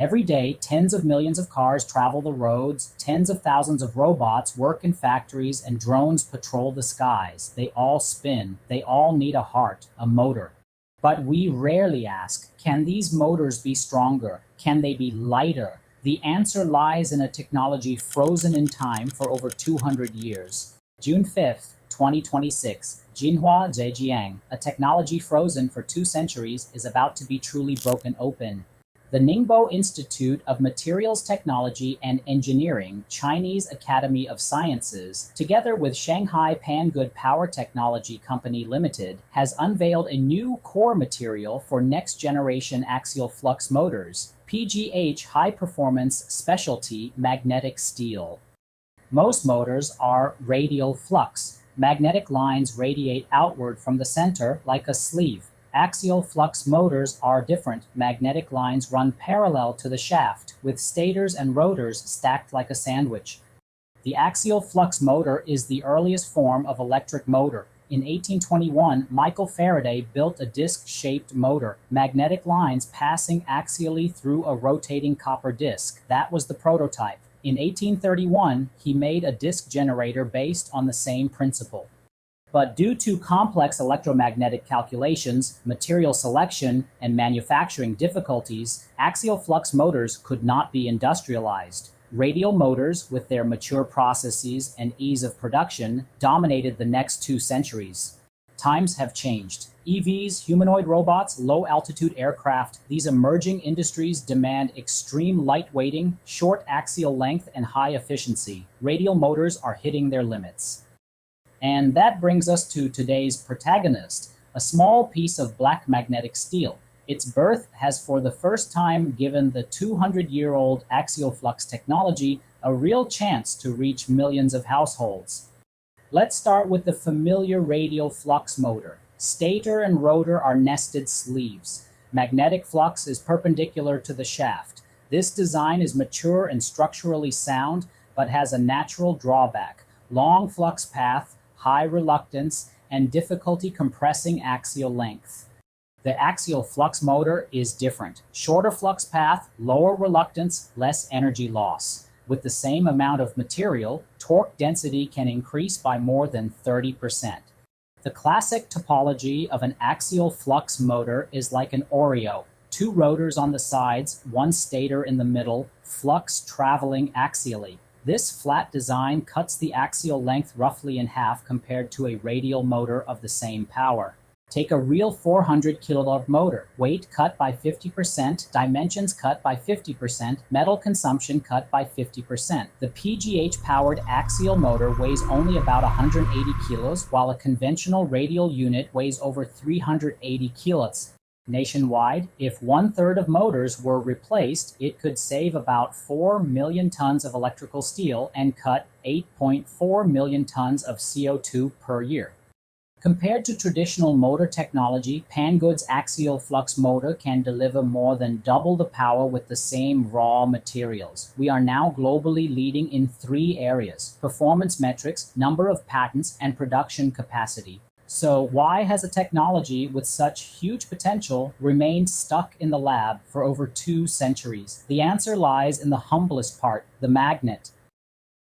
Every day, tens of millions of cars travel the roads, tens of thousands of robots work in factories, and drones patrol the skies. They all spin. They all need a heart, a motor. But we rarely ask, can these motors be stronger? Can they be lighter? The answer lies in a technology frozen in time for over 200 years. June 5th, 2026, Jinhua Zhejiang, a technology frozen for 2 centuries, is about to be truly broken open. The Ningbo Institute of Materials Technology and Engineering, Chinese Academy of Sciences, together with Shanghai PanGood Power Technology Company Limited, has unveiled a new core material for next-generation axial flux motors, PGH high-performance specialty magnetic steel. Most motors are radial flux. Magnetic lines radiate outward from the center like a sleeve. Axial flux motors are different. Magnetic lines run parallel to the shaft, with stators and rotors stacked like a sandwich. The axial flux motor is the earliest form of electric motor. In 1821, Michael Faraday built a disc-shaped motor, magnetic lines passing axially through a rotating copper disc. That was the prototype. In 1831, he made a disc generator based on the same principle. But due to complex electromagnetic calculations, material selection, and manufacturing difficulties, axial flux motors could not be industrialized. Radial motors, with their mature processes and ease of production, dominated the next 2 centuries. Times have changed. EVs, humanoid robots, low-altitude aircraft, these emerging industries demand extreme lightweighting, short axial length, and high efficiency. Radial motors are hitting their limits. And that brings us to today's protagonist, a small piece of black magnetic steel. Its birth has for the first time given the 200-year-old axial flux technology a real chance to reach millions of households. Let's start with the familiar radial flux motor. Stator and rotor are nested sleeves. Magnetic flux is perpendicular to the shaft. This design is mature and structurally sound, but has a natural drawback: long flux path, high reluctance, and difficulty compressing axial length. The axial flux motor is different. Shorter flux path, lower reluctance, less energy loss. With the same amount of material, torque density can increase by more than 30%. The classic topology of an axial flux motor is like an Oreo: 2 rotors on the sides, 1 stator in the middle, flux traveling axially. This flat design cuts the axial length roughly in half compared to a radial motor of the same power. Take a real 400 kilowatt motor, weight cut by 50%, dimensions cut by 50%, metal consumption cut by 50%. The PGH-powered axial motor weighs only about 180 kilos, while a conventional radial unit weighs over 380 kilos. Nationwide, if 1/3 of motors were replaced, it could save about 4 million tons of electrical steel and cut 8.4 million tons of CO2 per year. Compared to traditional motor technology, PanGood's axial flux motor can deliver more than double the power with the same raw materials. We are now globally leading in 3 areas: performance metrics, number of patents, and production capacity. So why has a technology with such huge potential remained stuck in the lab for over 2 centuries? The answer lies in the humblest part, the magnet.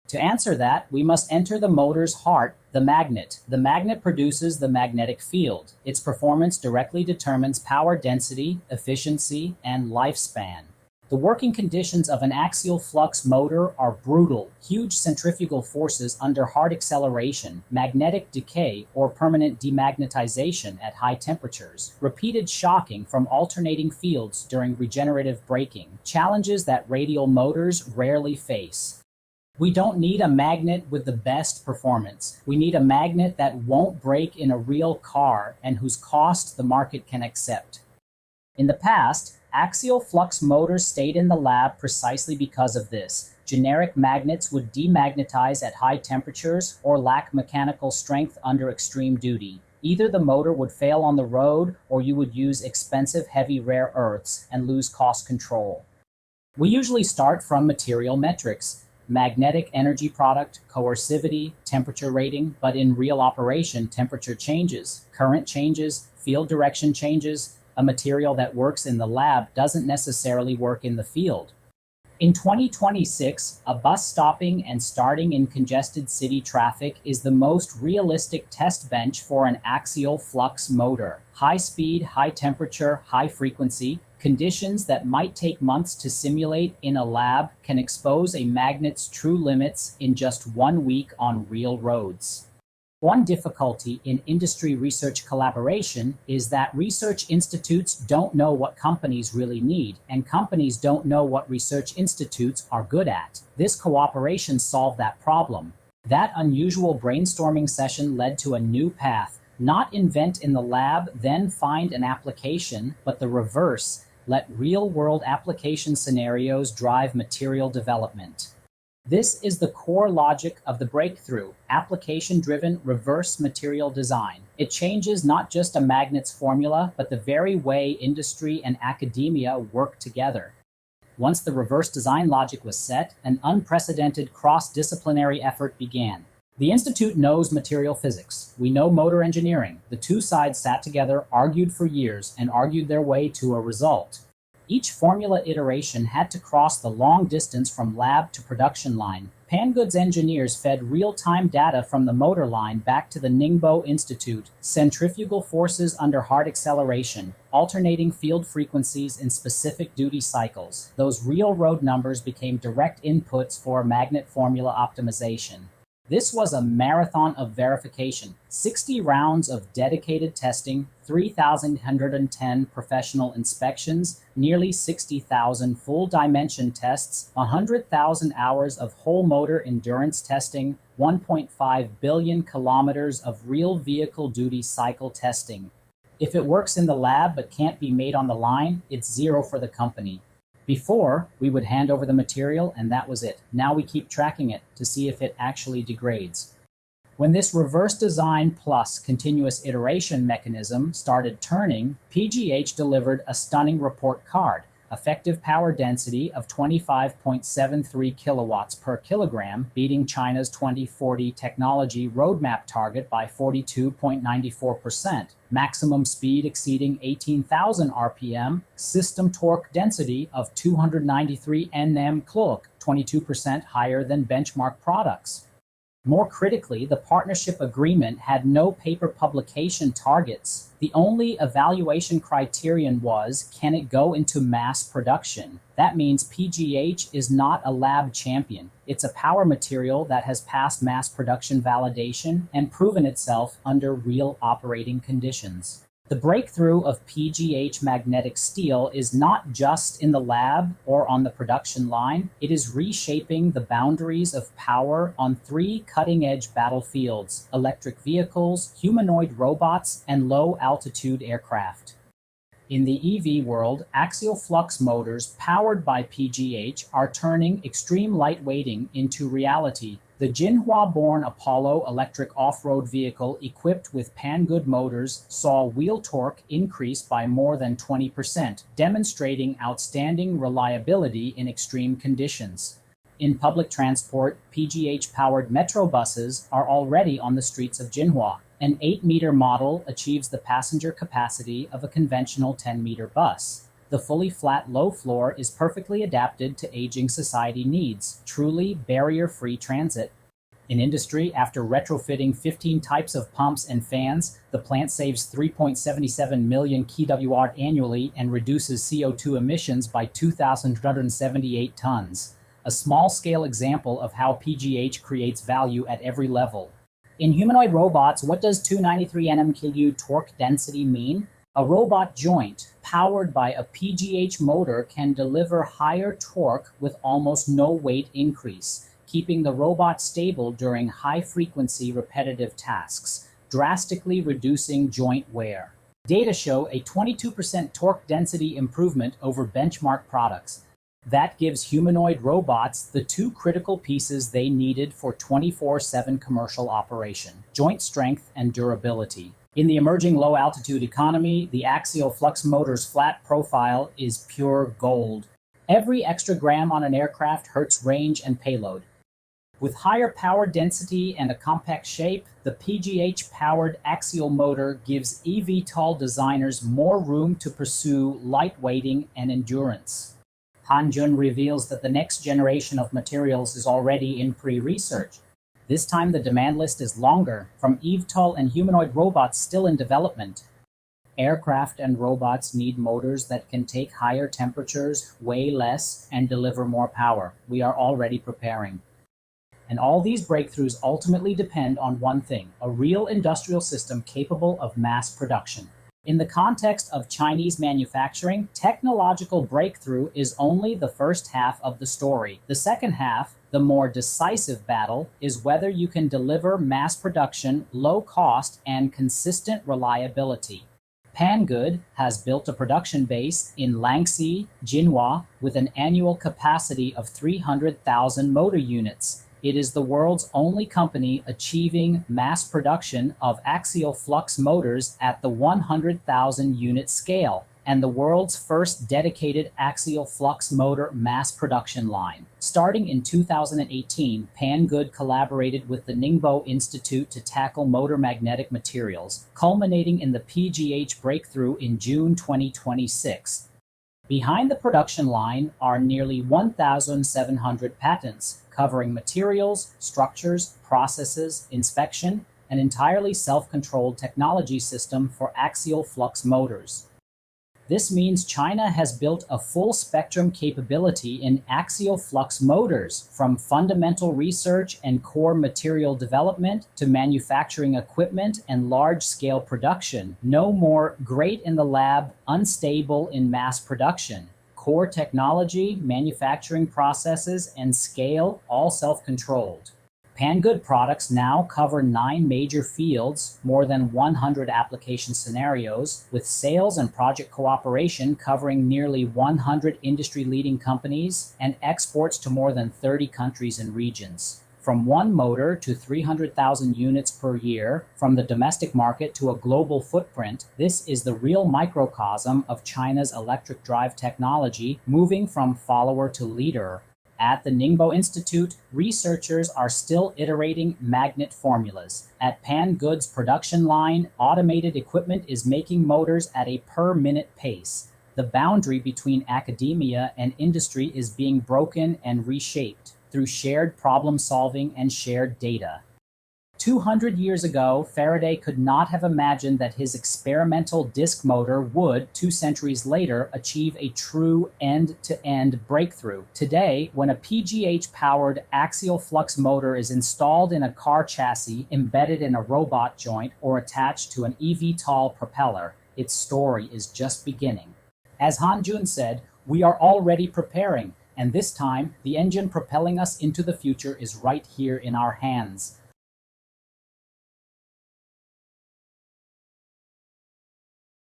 To answer that, we must enter the motor's heart, the magnet. The magnet produces the magnetic field. Its performance directly determines power density, efficiency, and lifespan. The working conditions of an axial flux motor are brutal: huge centrifugal forces under hard acceleration, magnetic decay or permanent demagnetization at high temperatures, repeated shocking from alternating fields during regenerative braking, challenges that radial motors rarely face. We don't need a magnet with the best performance. We need a magnet that won't break in a real car and whose cost the market can accept. In the past, axial flux motors stayed in the lab precisely because of this. Generic magnets would demagnetize at high temperatures or lack mechanical strength under extreme duty. Either the motor would fail on the road, or you would use expensive heavy rare earths and lose cost control. We usually start from material metrics: magnetic energy product, coercivity, temperature rating, but in real operation, temperature changes, current changes, field direction changes, A material that works in the lab doesn't necessarily work in the field. In 2026, a bus stopping and starting in congested city traffic is the most realistic test bench for an axial flux motor. High speed, high temperature, high frequency, conditions that might take months to simulate in a lab can expose a magnet's true limits in just 1 week on real roads. One difficulty in industry research collaboration is that research institutes don't know what companies really need, and companies don't know what research institutes are good at. This cooperation solved that problem. That unusual brainstorming session led to a new path. Not invent in the lab, then find an application, but the reverse. Let real-world application scenarios drive material development. This is the core logic of the breakthrough, application-driven reverse material design. It changes not just a magnet's formula, but the very way industry and academia work together. Once the reverse design logic was set, an unprecedented cross-disciplinary effort began. The Institute knows material physics. We know motor engineering. The two sides sat together, argued for years, and argued their way to a result. Each formula iteration had to cross the long distance from lab to production line. PanGood's engineers fed real-time data from the motor line back to the Ningbo Institute, centrifugal forces under hard acceleration, alternating field frequencies in specific duty cycles. Those real road numbers became direct inputs for magnet formula optimization. This was a marathon of verification, 60 rounds of dedicated testing, 3,110 professional inspections, nearly 60,000 full dimension tests, 100,000 hours of whole motor endurance testing, 1.5 billion kilometers of real vehicle duty cycle testing. If it works in the lab but can't be made on the line, it's zero for the company. Before, we would hand over the material and that was it. Now we keep tracking it to see if it actually degrades. When this reverse design plus continuous iteration mechanism started turning, PGH delivered a stunning report card. Effective power density of 25.73 kilowatts per kilogram, beating China's 2040 technology roadmap target by 42.94%. Maximum speed exceeding 18,000 RPM, system torque density of 293 Nm/clock, 22% higher than benchmark products. More critically, the partnership agreement had no paper publication targets. The only evaluation criterion was, can it go into mass production? That means PGH is not a lab champion. It's a power material that has passed mass production validation and proven itself under real operating conditions. The breakthrough of PGH magnetic steel is not just in the lab or on the production line. It is reshaping the boundaries of power on 3 cutting-edge battlefields: electric vehicles, humanoid robots, and low-altitude aircraft. In the EV world, axial flux motors powered by PGH are turning extreme lightweighting into reality. The Jinhua-born Apollo electric off-road vehicle equipped with PanGood motors saw wheel torque increase by more than 20%, demonstrating outstanding reliability in extreme conditions. In public transport, PGH-powered metro buses are already on the streets of Jinhua. An 8-meter model achieves the passenger capacity of a conventional 10-meter bus. The fully flat low floor is perfectly adapted to aging society needs, truly barrier-free transit. In industry, after retrofitting 15 types of pumps and fans, the plant saves 3.77 million kWh annually and reduces CO2 emissions by 2,278 tons. A small-scale example of how PGH creates value at every level. In humanoid robots, what does 293 Nm/Cu torque density mean? A robot joint powered by a PGH motor can deliver higher torque with almost no weight increase, keeping the robot stable during high-frequency repetitive tasks, drastically reducing joint wear. Data show a 22% torque density improvement over benchmark products. That gives humanoid robots the 2 critical pieces they needed for 24/7 commercial operation: joint strength and durability. In the emerging low-altitude economy, the axial flux motor's flat profile is pure gold. Every extra gram on an aircraft hurts range and payload. With higher power density and a compact shape, the PGH-powered axial motor gives eVTOL designers more room to pursue lightweighting and endurance. Han reveals that the next generation of materials is already in pre-research. This time the demand list is longer, from eVTOL and humanoid robots still in development. Aircraft and robots need motors that can take higher temperatures, weigh less, and deliver more power. We are already preparing. And all these breakthroughs ultimately depend on one thing: a real industrial system capable of mass production. In the context of Chinese manufacturing, technological breakthrough is only the first half of the story. The second half, the more decisive battle, is whether you can deliver mass production, low cost, and consistent reliability. PanGood has built a production base in Langxi, Jinhua, with an annual capacity of 300,000 motor units. It is the world's only company achieving mass production of axial flux motors at the 100,000 unit scale, and the world's first dedicated axial flux motor mass production line. Starting in 2018, PanGood collaborated with the Ningbo Institute to tackle motor magnetic materials, culminating in the PGH breakthrough in June 2026. Behind the production line are nearly 1,700 patents, covering materials, structures, processes, inspection, an entirely self-controlled technology system for axial flux motors. This means China has built a full-spectrum capability in axial flux motors, from fundamental research and core material development to manufacturing equipment and large-scale production. No more great in the lab, unstable in mass production. Core technology, manufacturing processes, and scale, all self-controlled. PanGood products now cover 9 major fields, more than 100 application scenarios, with sales and project cooperation covering nearly 100 industry-leading companies and exports to more than 30 countries and regions. From one motor to 300,000 units per year, from the domestic market to a global footprint, this is the real microcosm of China's electric drive technology, moving from follower to leader. At the Ningbo Institute, researchers are still iterating magnet formulas. At PanGood's production line, automated equipment is making motors at a per-minute pace. The boundary between academia and industry is being broken and reshaped through shared problem-solving and shared data. 200 years ago, Faraday could not have imagined that his experimental disk motor would, 2 centuries later, achieve a true end-to-end breakthrough. Today, when a PGH-powered axial flux motor is installed in a car chassis, embedded in a robot joint, or attached to an eVTOL propeller, its story is just beginning. As Han said, we are already preparing, and this time, the engine propelling us into the future is right here in our hands.